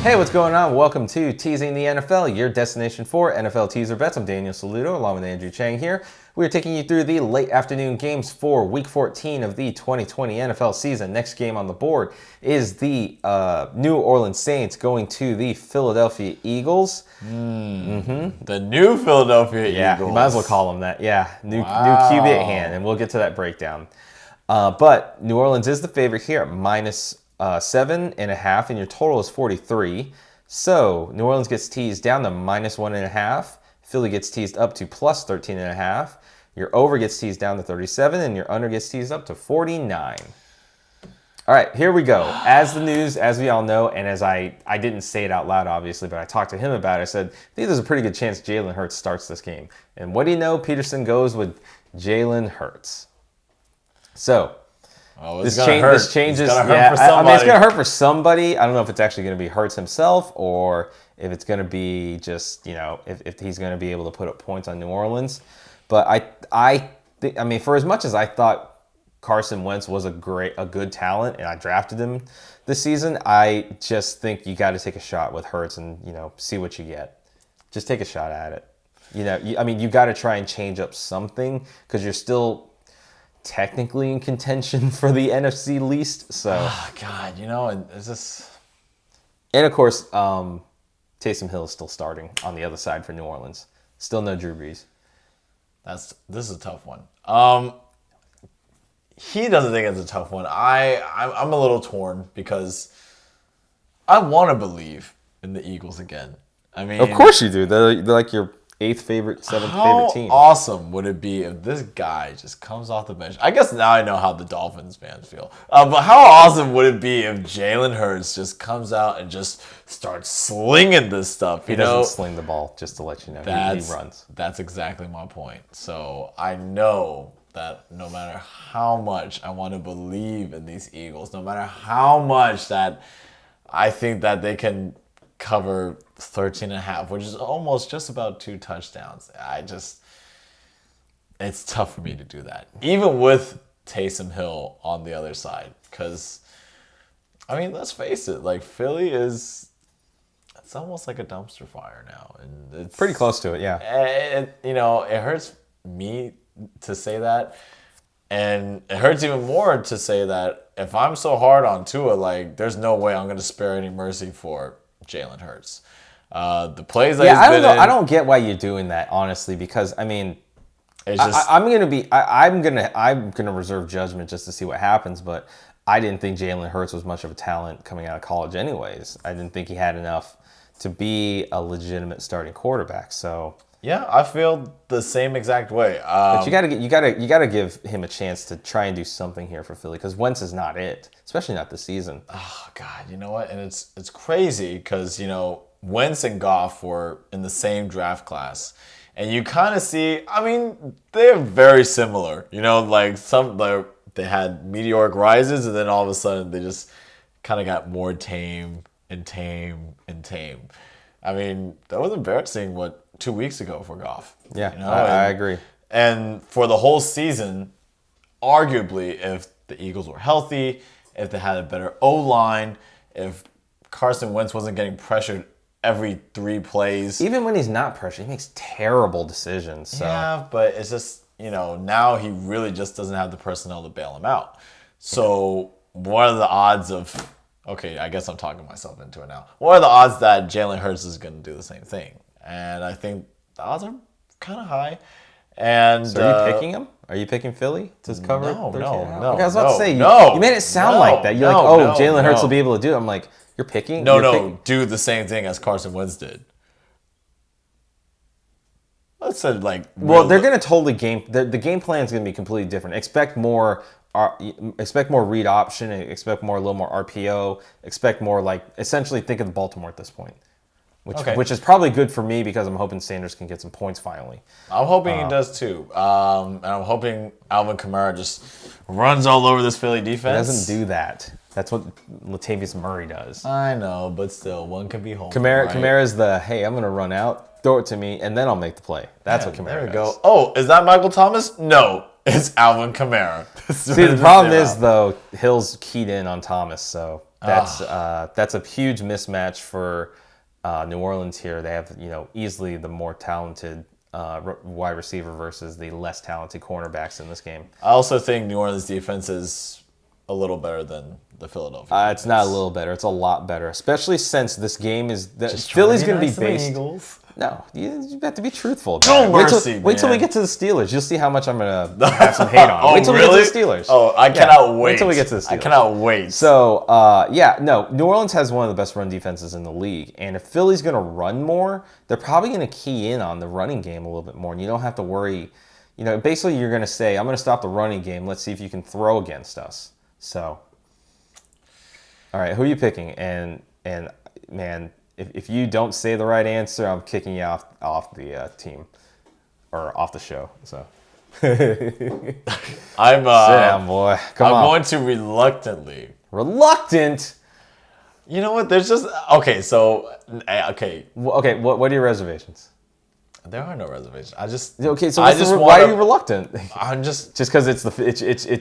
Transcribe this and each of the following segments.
Hey, what's going on? Welcome to Teasing the NFL, your destination for NFL teaser bets. I'm Daniel Saludo, along with Andrew Chang here. We are taking you through the late afternoon games for Week 14 of the 2020 NFL season. Next game on the board is the New Orleans Saints going to the Philadelphia Eagles. The new Philadelphia Yeah, Eagles. you might as well call them that. Yeah, new QB at hand, and we'll get to that breakdown. But New Orleans is the favorite here at minus 7.5, and your total is 43. So New Orleans gets teased down to minus 1.5. Philly gets teased up to plus 13.5. Your over gets teased down to 37, and your under gets teased up to 49. All right, here we go. As the news, as we all know, and as I didn't say it out loud, obviously, but I talked to him about it. I said, I think there's a pretty good chance Jalen Hurts starts this game. And what do you know? Peterson goes with Jalen Hurts. So this changes. Yeah, I mean, it's going to hurt for somebody. I don't know if it's actually going to be Hurts himself or if it's going to be just, if he's going to be able to put up points on New Orleans. But I mean, for as much as I thought Carson Wentz was a good talent, and I drafted him this season, I just think you got to take a shot with Hurts and, see what you get. Just take a shot at it. You got to try and change up something because you're still technically in contention for the NFC least. So, oh, God, it's just... And, of course, Taysom Hill is still starting on the other side for New Orleans. Still no Drew Brees. This is a tough one. He doesn't think it's a tough one. I'm a little torn because I want to believe in the Eagles again. I mean, of course you do. They're like your 8th favorite, 7th favorite team. How awesome would it be if this guy just comes off the bench? I guess now I know how the Dolphins fans feel. But how awesome would it be if Jalen Hurts just comes out and just starts slinging this stuff? He doesn't sling the ball, just to let you know. He runs. That's exactly my point. So I know that no matter how much I want to believe in these Eagles, no matter how much that I think that they can cover 13.5, which is almost just about 2 touchdowns. It's tough for me to do that. Even with Taysom Hill on the other side. Because, I mean, let's face it, like Philly it's almost like a dumpster fire now. And it's pretty close to it, yeah. It hurts me to say that. And it hurts even more to say that if I'm so hard on Tua, like, there's no way I'm going to spare any mercy for Jalen Hurts. The plays that he's been in, I don't get why you're doing that, honestly, because I mean, it's just, I'm gonna reserve judgment just to see what happens. But I didn't think Jalen Hurts was much of a talent coming out of college, anyways. I didn't think he had enough to be a legitimate starting quarterback. So yeah, I feel the same exact way. But you gotta give him a chance to try and do something here for Philly because Wentz is not it, especially not this season. Oh God, you know what? And it's crazy because Wentz and Goff were in the same draft class, and you kind of see. I mean, they're very similar. Like they had meteoric rises, and then all of a sudden they just kind of got more tame and tame and tame. I mean, that was embarrassing. 2 weeks ago for Goff. Yeah, I agree. And for the whole season, arguably, if the Eagles were healthy, if they had a better O-line, if Carson Wentz wasn't getting pressured every 3 plays. Even when he's not pressured, he makes terrible decisions. So. Yeah, but it's just, now he really just doesn't have the personnel to bail him out. So what are the odds of... Okay, I guess I'm talking myself into it now. What are the odds that Jalen Hurts is going to do the same thing? And I think the odds are kind of high. And so are you picking him? Are you picking Philly to cover? No. Okay, I was about to say, you made it sound like that. You're Jalen Hurts will be able to do it. I'm like, you're picking? Do the same thing as Carson Wentz did. I said well, they're going to totally the game plan is going to be completely different. Expect more read option, expect a little more RPO, expect more essentially think of the Baltimore at this point. Which is probably good for me because I'm hoping Sanders can get some points finally. I'm hoping he does too. And I'm hoping Alvin Kamara just runs all over this Philly defense. He doesn't do that. That's what Latavius Murray does. I know, but still, one can be home. Kamara's hey, I'm going to run out, throw it to me, and then I'll make the play. That's what Kamara does. There we go. Oh, is that Michael Thomas? No, it's Alvin Kamara. See, the problem is, though, Hill's keyed in on Thomas, so... That's a huge mismatch for New Orleans here. They have easily the more talented wide receiver versus the less talented cornerbacks in this game. I also think New Orleans defense is a little better than the Philadelphia. It's not a little better. It's a lot better, especially since this game is Philly's going to be based. Eagles. No, you have to be truthful. No mercy, wait till we get to the Steelers. You'll see how much I'm going to have some hate on. Wait till we get to the Steelers. Oh, I cannot wait. Wait till we get to the Steelers. I cannot wait. So, no, New Orleans has one of the best run defenses in the league. And if Philly's going to run more, they're probably going to key in on the running game a little bit more. And you don't have to worry. Basically you're going to say, I'm going to stop the running game. Let's see if you can throw against us. So, all right, who are you picking? And man, if you don't say the right answer, I'm kicking you off the team or off the show. So I'm sit down, boy. Come on. I'm going to reluctantly. Reluctant. You know what? There's just okay. So okay. Okay. What are your reservations? There are no reservations. Okay. So why are you reluctant? I'm just because it's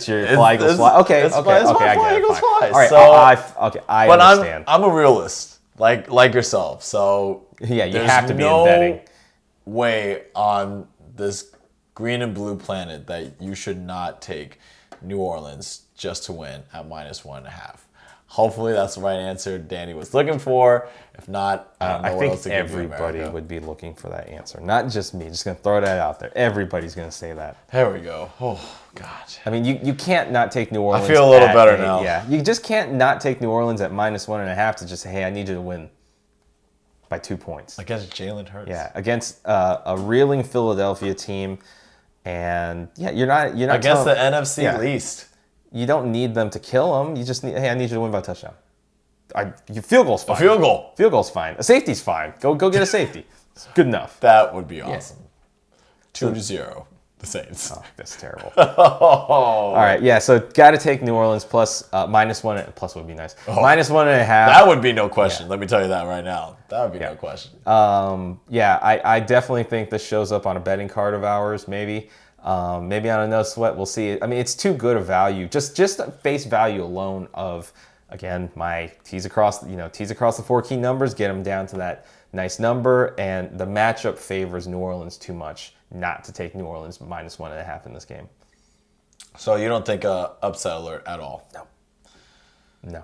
your fly Eagles fly. Okay. It's Okay. my fly I Eagles fly. All right. So, I but understand. I'm a realist, like yourself. So yeah, you have to be in betting. Way on this green and blue planet that you should not take New Orleans just to win at -1.5. Hopefully that's the right answer Danny was looking for. If not, I don't know what else to give you, everybody America. would be looking for that answer. Not just me. Just going to throw that out there. Everybody's going to say that. There we go. Oh, God. I mean, you can't not take New Orleans. I feel a little better now. Yeah. You just can't not take New Orleans at -1.5 to just say, hey, I need you to win by 2 points. Against Jalen Hurts. Yeah. Against a reeling Philadelphia team. And yeah, you're not against the NFC least. You don't need them to kill them. You just need, hey, I need you to win by a touchdown. Your field goal's fine. A field goal. Field goal's fine. A safety's fine. Go get a safety. It's good enough. That would be awesome. 2-0, the Saints. Oh, that's terrible. All right, yeah. So got to take New Orleans plus -1. Plus would be nice. -1.5. That would be no question. Let me tell you that right now. That would be no question. Yeah, I definitely think this shows up on a betting card of ours. Maybe on a no sweat. We'll see. I mean, it's too good a value. Just face value alone of, again, my tease across the 4 key numbers, get them down to that nice number, and the matchup favors New Orleans too much not to take New Orleans -1.5 in this game. So you don't think upset alert at all? No.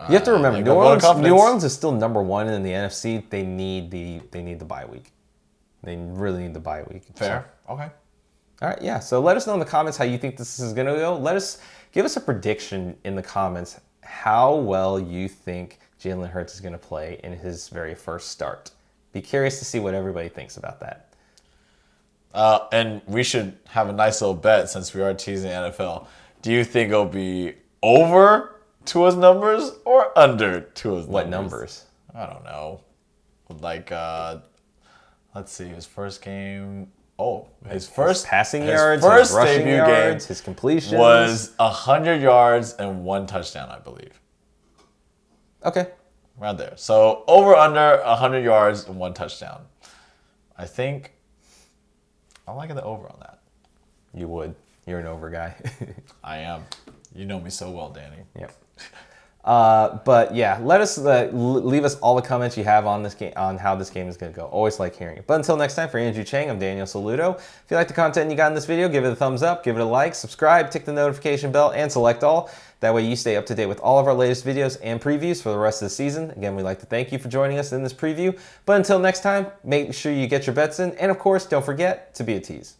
You have to remember, New Orleans is still number 1 in the NFC. They need the bye week. They really need the bye week. Fair. Okay. All right, yeah. So let us know in the comments how you think this is going to go. Give us a prediction in the comments how well you think Jalen Hurts is going to play in his very first start. Be curious to see what everybody thinks about that. And we should have a nice little bet since we are teasing NFL. Do you think it'll be over Tua's numbers or under Tua's numbers? What numbers? I don't know. Like, let's see, his first game. Oh, his passing yards, his rushing yards, his completions was 100 yards and 1 touchdown, I believe. Okay. Around there. So over under 100 yards and 1 touchdown. I think I'm liking the over on that. You would. You're an over guy. I am. You know me so well, Danny. Yep. But yeah, let us leave us all the comments you have on this game, on how this game is going to go. Always like hearing it. But until next time, for Andrew Chang, I'm Daniel Saludo. If you like the content you got in this video, give it a thumbs up, give it a like, subscribe, tick the notification bell, and select all. That way you stay up to date with all of our latest videos and previews for the rest of the season. Again, we'd like to thank you for joining us in this preview. But until next time, make sure you get your bets in. And of course, don't forget to be a tease.